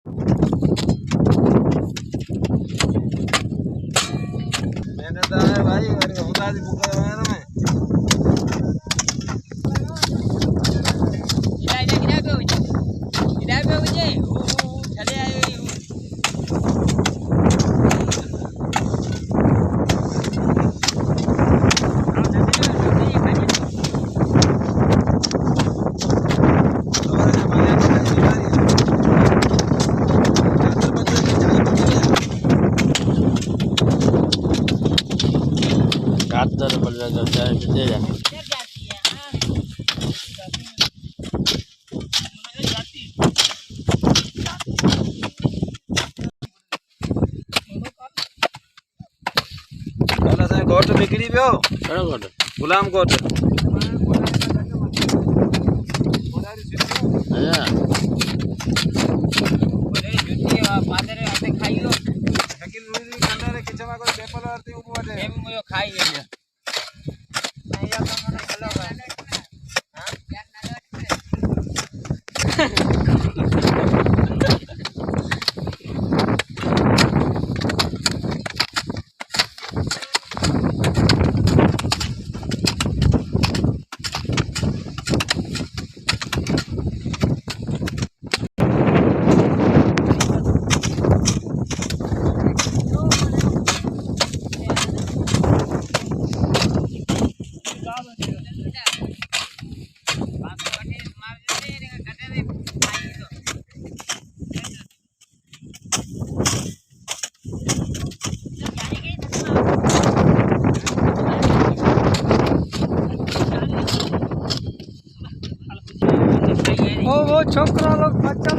मैंने तो है भाई मेरे को बता दी बुक करवाया ना मैं इधर पे मुझे चले आए चादर पर जाता है कितने जाने पहला से गोट निकली पियो करो गोट गुलाम गोट अच्छा बोले जुटी पादर आते खाइयो लेकिन रूजी कंडा रे किचमा को पेपर आरती ऊपर दे एम मो खाई ले नहीं या तो मन हेलो हां यार वो छोकरा लोग बच्चा